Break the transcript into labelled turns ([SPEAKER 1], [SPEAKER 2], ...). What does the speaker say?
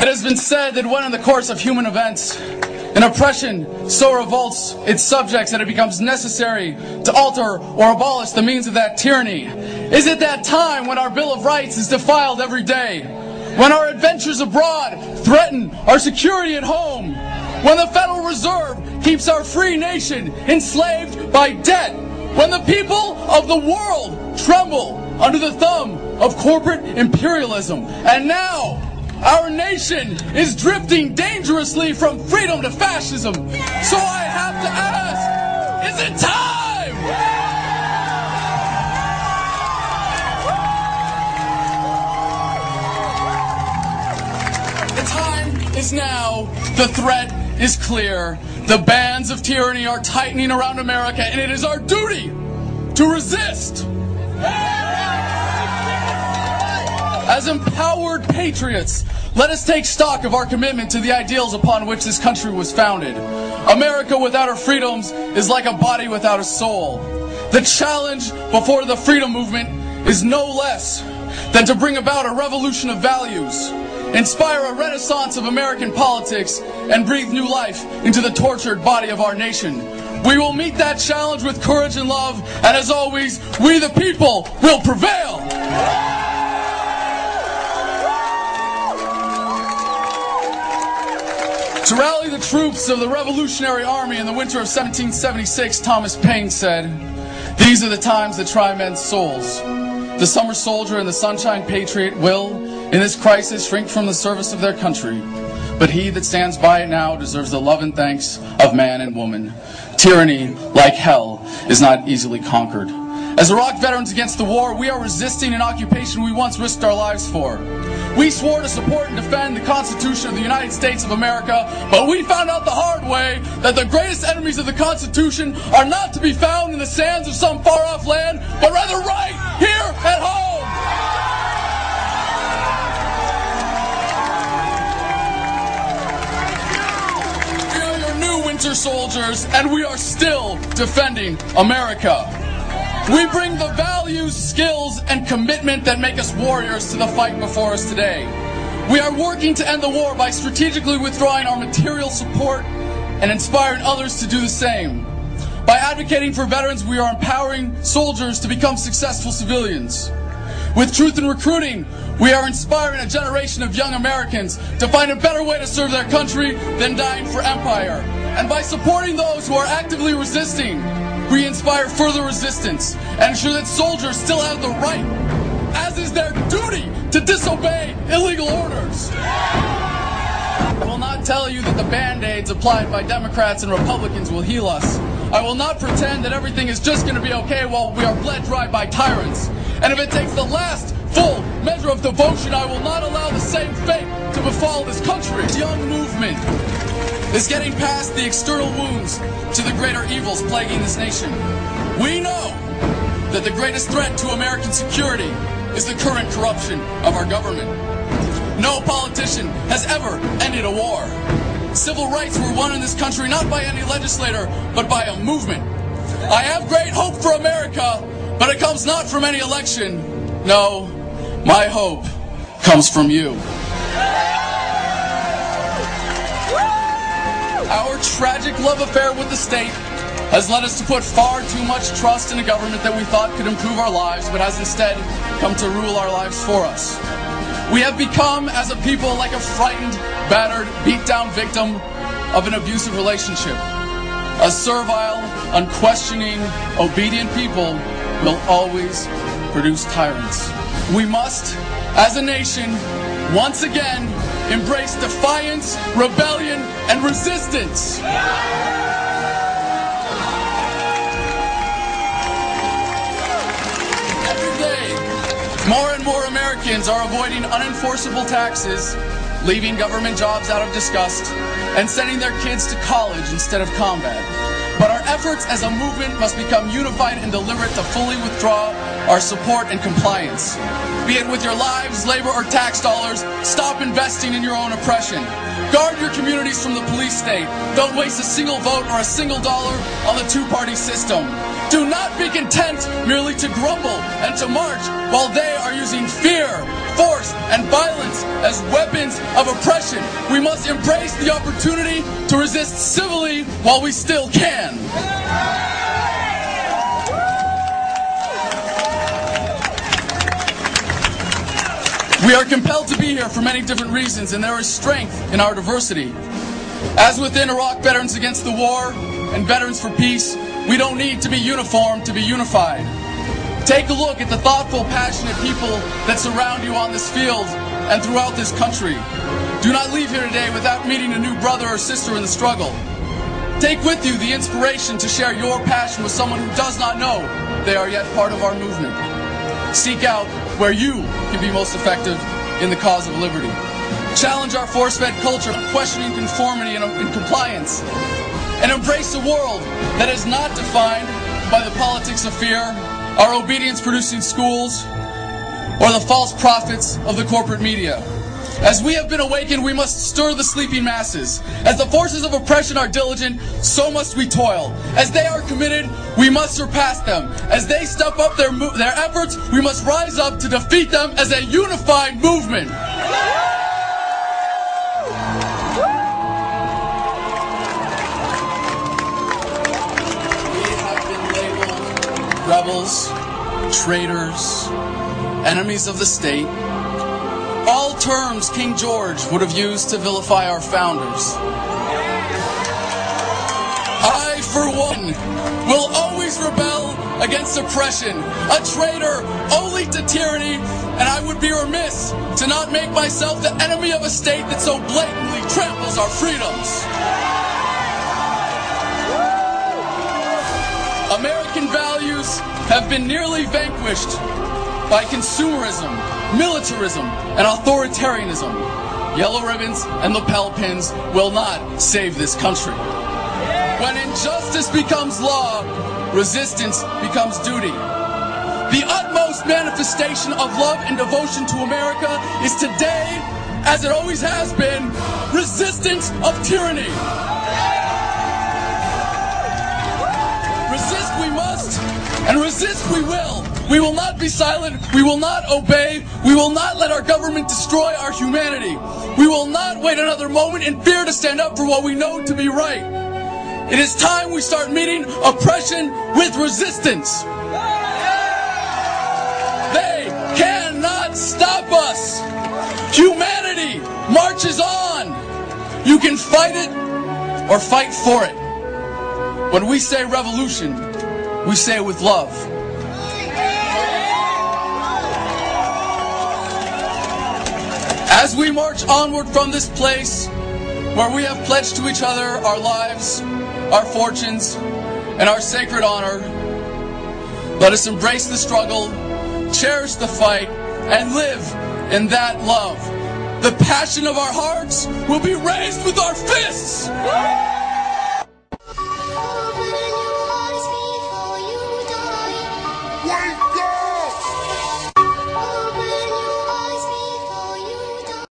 [SPEAKER 1] It has been said that when in the course of human events, an oppression so revolts its subjects that it becomes necessary to alter or abolish the means of that tyranny. Is it that time when our Bill of Rights is defiled every day? When our adventures abroad threaten our security at home? When the Federal Reserve keeps our free nation enslaved by debt? When the people of the world tremble under the thumb of corporate imperialism? And now, our nation is drifting dangerously from freedom to fascism. So I have to ask, is it time? The time is now. The threat is clear. The bands of tyranny are tightening around America, and it is our duty to resist. As empowered patriots, let us take stock of our commitment to the ideals upon which this country was founded. America without her freedoms is like a body without a soul. The challenge before the freedom movement is no less than to bring about a revolution of values, inspire a renaissance of American politics, and breathe new life into the tortured body of our nation. We will meet that challenge with courage and love, and as always, we the people will prevail. To rally the troops of the Revolutionary Army in the winter of 1776, Thomas Paine said, "These are the times that try men's souls. The summer soldier and the sunshine patriot will, in this crisis, shrink from the service of their country. But he that stands by it now deserves the love and thanks of man and woman. Tyranny, like hell, is not easily conquered." As Iraq veterans against the war, we are resisting an occupation we once risked our lives for. We swore to support and defend the Constitution of the United States of America, but we found out the hard way that the greatest enemies of the Constitution are not to be found in the sands of some far-off land, but rather right here at home. We are your new winter soldiers, and we are still defending America. We bring the values, skills, and commitment that make us warriors to the fight before us today. We are working to end the war by strategically withdrawing our material support and inspiring others to do the same. By advocating for veterans, we are empowering soldiers to become successful civilians. With Truth in Recruiting, we are inspiring a generation of young Americans to find a better way to serve their country than dying for empire. And by supporting those who are actively resisting, we inspire further resistance and ensure that soldiers still have the right, as is their duty, to disobey illegal orders. I will not tell you that the Band-Aids applied by Democrats and Republicans will heal us. I will not pretend that everything is just going to be okay while we are bled dry by tyrants. And if it takes the last full measure of devotion, I will not allow the same fate to befall this country. This young movement is getting past the external wounds to the greater evils plaguing this nation. We know that the greatest threat to American security is the current corruption of our government. No politician has ever ended a war. Civil rights were won in this country not by any legislator, but by a movement. I have great hope for America, but it comes not from any election. No, my hope comes from you. Our tragic love affair with the state has led us to put far too much trust in a government that we thought could improve our lives, but has instead come to rule our lives for us. We have become, as a people, like a frightened, battered, beat-down victim of an abusive relationship. A servile, unquestioning, obedient people will always produce tyrants. We must, as a nation, once again, embrace defiance, rebellion, and resistance. Every day, more and more Americans are avoiding unenforceable taxes, leaving government jobs out of disgust, and sending their kids to college instead of combat. But our efforts as a movement must become unified and deliberate to fully withdraw our support and compliance. Be it with your lives, labor, or tax dollars, stop investing in your own oppression. Guard your communities from the police state. Don't waste a single vote or a single dollar on the two-party system. Do not be content merely to grumble and to march while they are using fear, force and violence as weapons of oppression. We must embrace the opportunity to resist civilly while we still can. We are compelled to be here for many different reasons, and there is strength in our diversity. As within Iraq Veterans Against the War and Veterans for Peace, we don't need to be uniform to be unified. Take a look at the thoughtful, passionate people that surround you on this field and throughout this country. Do not leave here today without meeting a new brother or sister in the struggle. Take with you the inspiration to share your passion with someone who does not know they are yet part of our movement. Seek out where you can be most effective in the cause of liberty. Challenge our force-fed culture of questioning conformity and compliance, and embrace a world that is not defined by the politics of fear, our obedience-producing schools, or the false prophets of the corporate media. As we have been awakened, we must stir the sleeping masses. As the forces of oppression are diligent, so must we toil. As they are committed, we must surpass them. As they step up their efforts, we must rise up to defeat them as a unified movement. We have been labeled rebels, traitors, enemies of the state. All terms King George would have used to vilify our founders. I, for one, will always rebel against oppression, a traitor only to tyranny, and I would be remiss to not make myself the enemy of a state that so blatantly tramples our freedoms. American values have been nearly vanquished by consumerism, militarism, and authoritarianism. Yellow ribbons and lapel pins will not save this country. When injustice becomes law, resistance becomes duty. The utmost manifestation of love and devotion to America is today, as it always has been, resistance of tyranny. Resist we must, and resist we will. We will not be silent. We will not obey. We will not let our government destroy our humanity. We will not wait another moment in fear to stand up for what we know to be right. It is time we start meeting oppression with resistance. They cannot stop us. Humanity marches on. You can fight it or fight for it. When we say revolution, we say it with love. As we march onward from this place where we have pledged to each other our lives, our fortunes, and our sacred honor, let us embrace the struggle, cherish the fight, and live in that love. The passion of our hearts will be raised with our fists!
[SPEAKER 2] Open your eyes before you die.